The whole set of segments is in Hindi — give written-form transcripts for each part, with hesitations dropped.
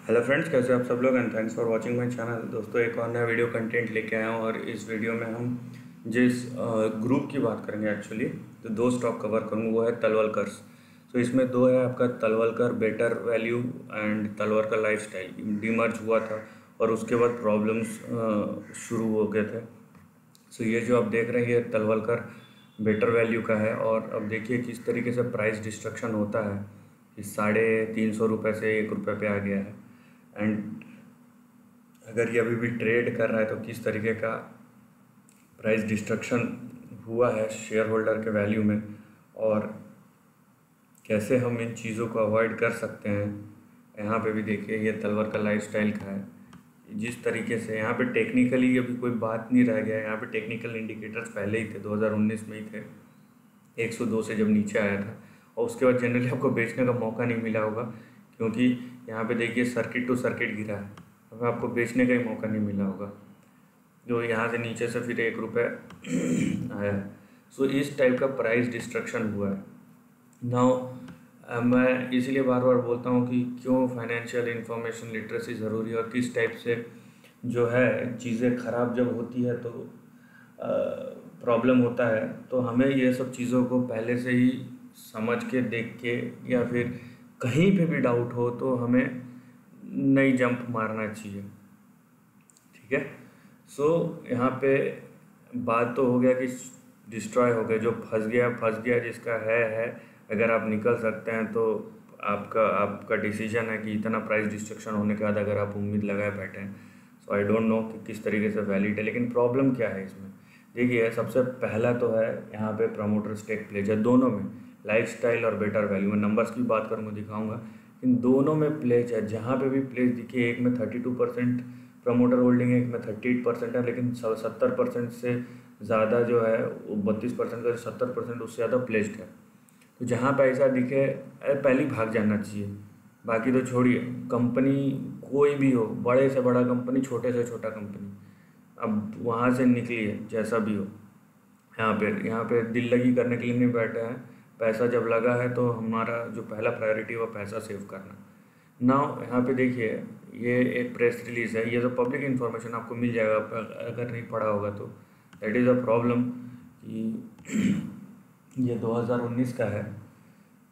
हेलो फ्रेंड्स, कैसे आप सब लोग and thanks for watching my channel. दोस्तों, एक और नया वीडियो कंटेंट लेके आया हूँ और इस वीडियो में हम जिस ग्रुप की बात करेंगे एक्चुअली तो दो स्टॉक कवर करूँगा, वो है तलवलकर्स। तो इसमें दो है, आपका Talwalkar better value and Talwalkar lifestyle. Demerge हुआ था और उसके बाद प्रॉब्लम्स शुरू हो गए थे। सो ये जो आप देख रहे हैं ये तलवलकर बेटर वैल्यू का है और अब देखिए किस तरीके से प्राइस डिस्ट्रक्शन होता है। इस 350 रुपये से 1 रुपये पे आ गया है एंड अगर ये अभी भी ट्रेड कर रहा है तो किस तरीके का प्राइस डिस्ट्रक्शन हुआ है शेयर होल्डर के वैल्यू में और कैसे हम इन चीज़ों को अवॉइड कर सकते हैं। यहाँ पे भी देखिए ये तलवलकर लाइफस्टाइल का है। जिस तरीके से यहाँ पे टेक्निकली अभी कोई बात नहीं रह गया है। यहाँ पे टेक्निकल इंडिकेटर्स पहले ही थे, 2019 में ही थे, 102 से जब नीचे आया था और उसके बाद जनरली आपको बेचने का मौका नहीं मिला होगा क्योंकि यहाँ पे देखिए सर्किट टू सर्किट गिरा है। अब आपको बेचने का ही मौका नहीं मिला होगा, जो यहाँ से नीचे से फिर 1 रुपये आया है। सो इस टाइप का प्राइस डिस्ट्रक्शन हुआ है। नाउ मैं इसीलिए बार बार बोलता हूँ कि क्यों फाइनेंशियल इंफॉर्मेशन लिटरेसी ज़रूरी है और किस टाइप से जो है चीज़ें ख़राब जब होती है तो प्रॉब्लम होता है, तो हमें ये सब चीज़ों को पहले से ही समझ के देख के या फिर कहीं पे भी डाउट हो तो हमें नहीं जंप मारना चाहिए। ठीक है। सो यहाँ पे बात तो हो गया कि डिस्ट्रॉय हो गया, जो फंस गया, जिसका है। अगर आप निकल सकते हैं तो आपका डिसीजन है कि इतना प्राइस डिस्ट्रक्शन होने के बाद अगर आप उम्मीद लगाए बैठे हैं। सो आई डोंट नो कि किस तरीके से वैलिड है, लेकिन प्रॉब्लम क्या है इसमें। देखिए सबसे पहला तो है यहाँ पे प्रमोटर स्टेक प्लेज है दोनों में, लाइफस्टाइल और बेटर वैल्यू। मैं नंबर्स की बात करूँगा, दिखाऊंगा। इन दोनों में प्लेज है, जहाँ पे भी प्लेज दिखिए, एक में 32% प्रमोटर होल्डिंग है, एक में 38% है, लेकिन 70% से ज़्यादा जो है वो 32% का 70% उससे ज़्यादा प्लेस्ड है। तो जहाँ पैसा दिखे पहले भाग जाना चाहिए। बाकी तो छोड़िए, कंपनी कोई भी हो, बड़े से बड़ा कंपनी, छोटे से छोटा कंपनी, अब वहाँ से निकलिए जैसा भी हो। यहाँ पे दिल लगी करने के लिए नहीं बैठे हैं। पैसा जब लगा है तो हमारा जो पहला प्रायोरिटी है वो पैसा सेव करना। नाउ यहाँ पे देखिए ये एक प्रेस रिलीज़ है, ये तो पब्लिक इन्फॉर्मेशन आपको मिल जाएगा अगर नहीं पढ़ा होगा तो। दैट इज़ अ प्रॉब्लम कि ये 2019 का है,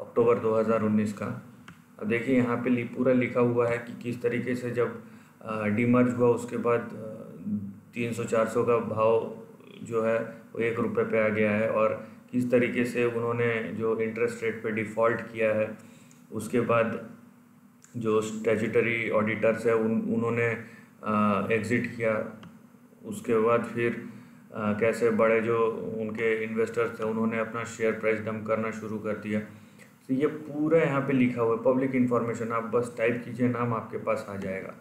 अक्टूबर 2019 का। अब देखिए यहाँ पे पूरा लिखा हुआ है कि किस तरीके से जब डीमर्ज हुआ उसके बाद 300-400 का भाव जो है वो 1 रुपये पे आ गया है और किस तरीके से उन्होंने जो इंटरेस्ट रेट पे डिफ़ॉल्ट किया है। उसके बाद जो स्टैट्यूटरी ऑडिटर्स है उन्होंने एग्ज़िट किया। उसके बाद फिर कैसे बड़े जो उनके इन्वेस्टर्स थे उन्होंने अपना शेयर प्राइस डंप करना शुरू कर दिया। तो ये पूरा यहाँ पे लिखा हुआ है, पब्लिक इन्फॉर्मेशन। आप बस टाइप कीजिए नाम, आपके पास आ जाएगा।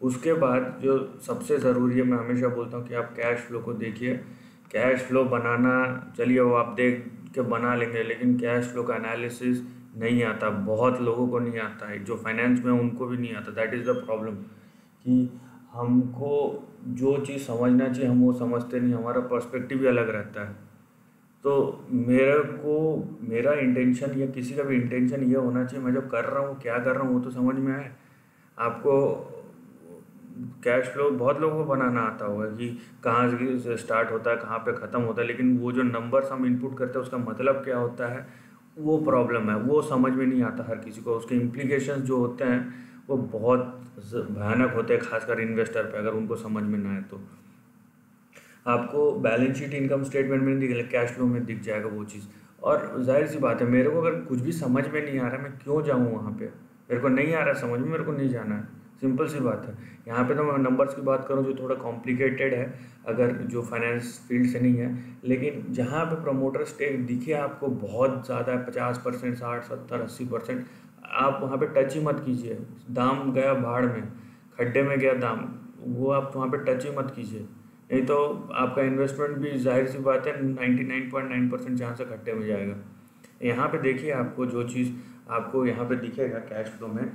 उसके बाद जो सबसे ज़रूरी है, मैं हमेशा बोलता हूँ कि आप कैश फ्लो को देखिए। कैश फ्लो बनाना, चलिए वो आप देख के बना लेंगे, लेकिन कैश फ्लो का एनालिसिस नहीं आता, बहुत लोगों को नहीं आता है, जो फाइनेंस में उनको भी नहीं आता। दैट इज़ द प्रॉब्लम कि हमको जो चीज़ समझना चाहिए हम वो समझते नहीं, हमारा पर्सपेक्टिव भी अलग रहता है। तो मेरा इंटेंशन या किसी का भी इंटेंशन ये होना चाहिए, मैं जो कर रहा हूँ क्या कर रहा हूँ वो तो समझ में आए। आपको कैश फ्लो बहुत लोगों को बनाना आता होगा कि कहाँ से स्टार्ट होता है, कहाँ पे ख़त्म होता है, लेकिन वो जो नंबर्स हम इनपुट करते हैं उसका मतलब क्या होता है वो प्रॉब्लम है, वो समझ में नहीं आता हर किसी को। उसके इम्प्लीकेशंस जो होते हैं वो बहुत भयानक होते हैं, खासकर इन्वेस्टर पे, अगर उनको समझ में ना आए तो। आपको बैलेंस शीट, इनकम स्टेटमेंट में नहीं दिखेगा, कैश फ्लो में दिख जाएगा वो चीज़। और जाहिर सी बात है, मेरे को अगर कुछ भी समझ में नहीं आ रहा मैं क्यों जाऊँ वहाँ पे। मेरे को नहीं आ रहा समझ में, मेरे को नहीं जाना है, सिंपल सी बात है। यहाँ पे तो मैं नंबर्स की बात करूँ जो थोड़ा कॉम्प्लिकेटेड है, अगर जो फाइनेंस फील्ड से नहीं है, लेकिन जहाँ पे प्रमोटर स्टेक दिखे आपको बहुत ज़्यादा है, 50%, 60, 70, 80%, आप वहाँ पे टच ही मत कीजिए। दाम गया भाड़ में, खड्डे में गया दाम, वो आप वहाँ पे टच ही मत कीजिए, नहीं तो आपका इन्वेस्टमेंट भी जाहिर सी बात है 99.9% जहाँ से खड्डे में जाएगा। यहाँ पे देखिए आपको जो चीज़ आपको यहाँ पे दिखेगा कैश फ्लो में,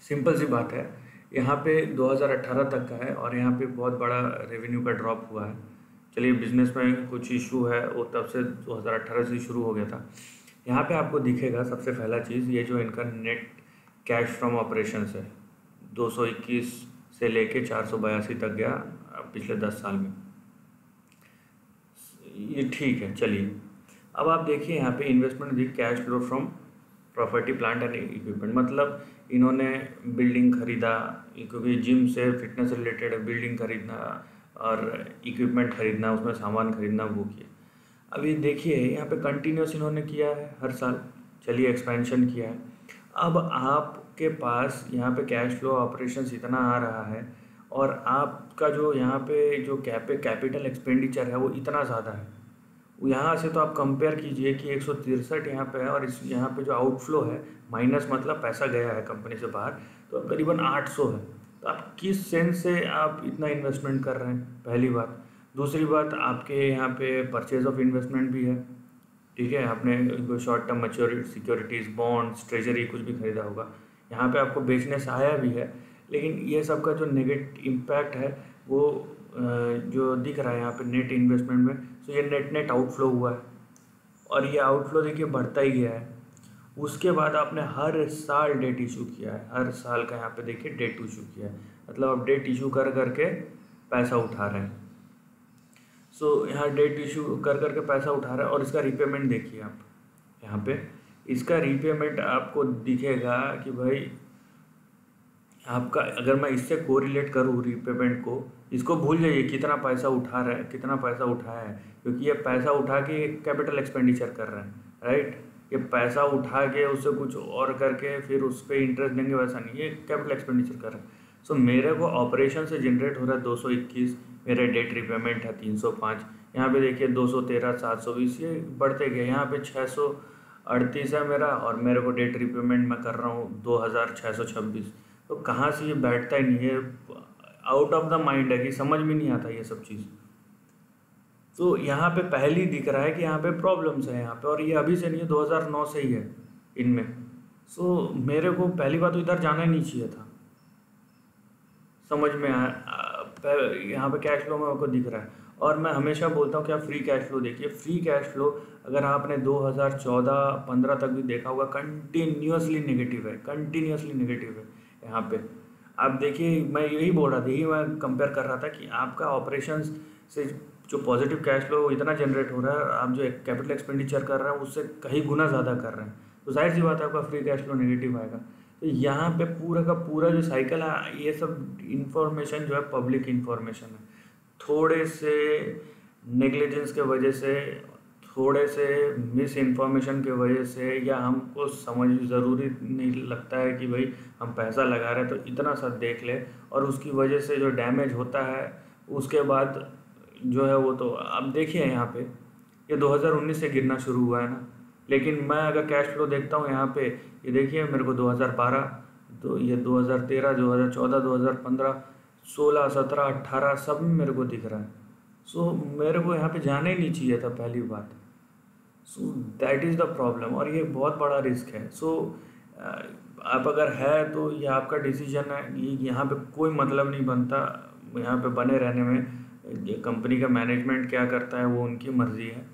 सिंपल सी बात है, यहाँ पे 2018 तक का है और यहाँ पे बहुत बड़ा रेवेन्यू का ड्रॉप हुआ है। चलिए बिजनेस में कुछ इशू है वो तब से 2018 से शुरू हो गया था। यहाँ पे आपको दिखेगा सबसे पहला चीज़, ये जो इनका नेट कैश फ्रॉम ऑपरेशन से 221 से लेके 482 तक गया पिछले 10 साल में। ये ठीक है, चलिए। अब आप देखिए यहाँ पे investment the cash flow from property plant and equipment, मतलब इन्होंने बिल्डिंग खरीदा, क्योंकि जिम से फिटनेस रिलेटेड बिल्डिंग खरीदना और इक्विपमेंट खरीदना, उसमें सामान खरीदना, वो किया। अभी देखिए यहाँ पे कंटिन्यूस इन्होंने किया है हर साल, चलिए एक्सपेंशन किया है। अब आपके पास यहाँ पे कैश फ्लो ऑपरेशंस इतना आ रहा है और आपका जो यहाँ पे जो कैपिटल एक्सपेंडिचर है वो इतना ज़्यादा है। यहाँ से तो आप कंपेयर कीजिए कि 163 यहाँ पे है और इस यहाँ पे जो आउटफ्लो है, माइनस मतलब पैसा गया है कंपनी से बाहर, तो करीबन 800 है। तो आप किस सेंस से आप इतना इन्वेस्टमेंट कर रहे हैं, पहली बात। दूसरी बात, आपके यहाँ पे परचेज ऑफ इन्वेस्टमेंट भी है, ठीक है। आपने short term maturity securities, bonds, treasury कुछ भी खरीदा होगा, यहाँ पे आपको बेचने से आया भी है, लेकिन ये सब का जो नेगेटिव इम्पैक्ट है वो जो दिख रहा है यहाँ पे नेट इन्वेस्टमेंट में, तो ये नेट आउटफ्लो हुआ है और ये आउटफ्लो देखिए बढ़ता ही गया है। उसके बाद आपने हर साल डेट इशू किया है, हर साल का यहाँ पे देखिए डेट इशू किया है, मतलब आप डेट इशू कर करके पैसा उठा रहे हैं। सो यहाँ डेट इशू कर करके पैसा उठा रहा है और इसका रीपेमेंट देखिए आप यहाँ पे, इसका रीपेमेंट आपको दिखेगा कि भाई आपका, अगर मैं इससे कोरिलेट करूँ रीपेमेंट को, इसको भूल जाइए कितना पैसा उठा रहा है, कितना पैसा उठाया है, क्योंकि ये पैसा उठा के कैपिटल एक्सपेंडिचर कर रहे हैं, राइट। ये पैसा उठा के उससे कुछ और करके फिर उस पर इंटरेस्ट देंगे, वैसा नहीं, ये कैपिटल एक्सपेंडिचर कर रहे हैं। सो मेरे को ऑपरेशन से जनरेट हो रहा है 221, मेरे डेट रिपेमेंट है 305, यहाँ पे देखिए 213, 720, ये बढ़ते गए। यहाँ पे 638 है मेरा और मेरे को डेट रिपेमेंट मैं कर रहा हूँ 2626। तो कहाँ से ये बैठता ही नहीं है, आउट ऑफ द माइंड है कि समझ में नहीं आता ये सब चीज़। तो यहाँ पे पहली दिख रहा है कि यहाँ पे प्रॉब्लम्स है यहाँ पे, और ये अभी से नहीं है, 2009 से ही है इनमें। सो मेरे को पहली बात तो इधर जाना ही नहीं चाहिए था, समझ में आया। यहाँ पे कैश फ्लो में आपको दिख रहा है, और मैं हमेशा बोलता हूँ कि आप फ्री कैश फ्लो देखिए। फ्री कैश फ्लो अगर आपने 2014-15 तक भी देखा होगा, कंटिन्यूसली नेगेटिव है, कंटिन्यूसली नेगेटिव है। यहाँ पे आप देखिए, मैं यही बोल रहा था, यही मैं कंपेयर कर रहा था कि आपका ऑपरेशंस से जो पॉजिटिव कैश फ्लो इतना जनरेट हो रहा है, आप जो कैपिटल एक्सपेंडिचर कर रहे हैं उससे कहीं गुना ज़्यादा कर रहे हैं, तो जाहिर सी बात है आपका फ्री कैश फ्लो नेगेटिव आएगा। तो यहाँ पे पूरा का पूरा जो साइकिल है, ये सब इन्फॉर्मेशन जो है पब्लिक इन्फॉर्मेशन है। थोड़े से नेग्लिजेंस के वजह से, थोड़े से मिस इन्फॉर्मेशन की वजह से, या हमको समझ ज़रूरी नहीं लगता है कि भाई हम पैसा लगा रहे हैं तो इतना सा देख ले, और उसकी वजह से जो डैमेज होता है उसके बाद जो है वो, तो अब देखिए यहाँ पे ये 2019 से गिरना शुरू हुआ है ना, लेकिन मैं अगर कैश फ्लो देखता हूँ यहाँ पे, ये देखिए मेरे को 2012, तो ये 2013, 2014, 2015, 16, 17, 18 सब में मेरे को दिख रहा है। सो मेरे को यहाँ पे जाना ही नहीं चाहिए था, पहली बात। So that is the problem, और ये बहुत बड़ा रिस्क है। सो आप अगर है तो ये आपका डिसीजन है, ये यहाँ पे कोई मतलब नहीं बनता यहाँ पे बने रहने में। ये कंपनी का मैनेजमेंट क्या करता है वो उनकी मर्ज़ी है,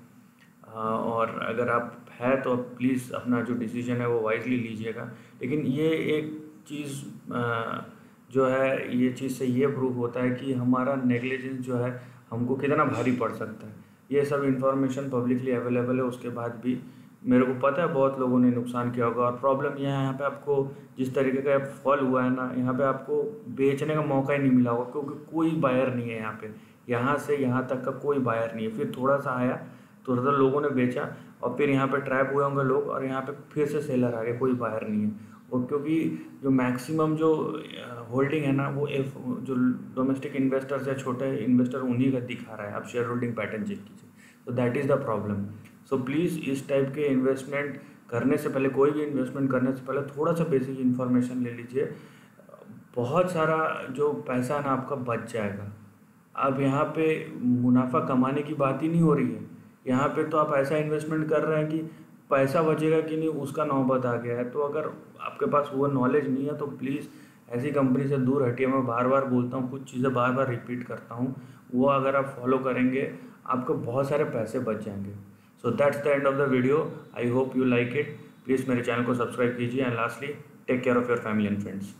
और अगर आप है तो प्लीज़ अपना जो डिसीजन है वो वाइजली लीजिएगा। लेकिन ये एक चीज़ जो है, ये चीज़ से ये प्रूव होता है कि हमारा नेग्लिजेंस जो है हमको कितना भारी पड़ सकता है। ये सब इन्फॉर्मेशन पब्लिकली अवेलेबल है, उसके बाद भी मेरे को पता है बहुत लोगों ने नुकसान किया होगा। और प्रॉब्लम यह है, यहाँ पे आपको जिस तरीके का फॉल हुआ है ना, यहाँ पे आपको बेचने का मौका ही नहीं मिला होगा, क्योंकि कोई बायर नहीं है यहाँ पे, यहाँ से यहाँ तक का कोई बायर नहीं है। फिर थोड़ा सा आया, थोड़ा सा लोगों ने बेचा, और फिर यहाँ पे ट्रैप हुए होंगे लोग, और यहाँ पे फिर से सेलर आ गए, कोई बायर नहीं है। और क्योंकि जो मैक्सिमम जो होल्डिंग है ना, वो जो डोमेस्टिक इन्वेस्टर्स है, छोटे इन्वेस्टर, उन्हीं का दिखा रहा है। आप शेयर होल्डिंग पैटर्न चेक कीजिए, तो that is the problem. So please इस टाइप के इन्वेस्टमेंट करने से पहले, कोई भी इन्वेस्टमेंट करने से पहले थोड़ा सा बेसिक इन्फॉर्मेशन ले लीजिए। बहुत सारा जो पैसा है ना आपका बच जाएगा। अब यहाँ पे मुनाफा कमाने की बात ही नहीं हो रही है, यहाँ पे तो आप ऐसा इन्वेस्टमेंट कर रहे हैं कि पैसा बचेगा कि नहीं उसका नौबत आ गया है। तो अगर आपके पास वो नॉलेज नहीं है तो प्लीज़ ऐसी कंपनी से दूर हटिए। मैं बार बार बोलता हूँ, कुछ चीज़ें बार बार रिपीट करता हूँ, वो अगर आप फॉलो करेंगे आपको बहुत सारे पैसे बच जाएंगे। So that's the end of the video. I hope you like it. Please मेरे चैनल को सब्सक्राइब कीजिए, and lastly take care of your family and friends.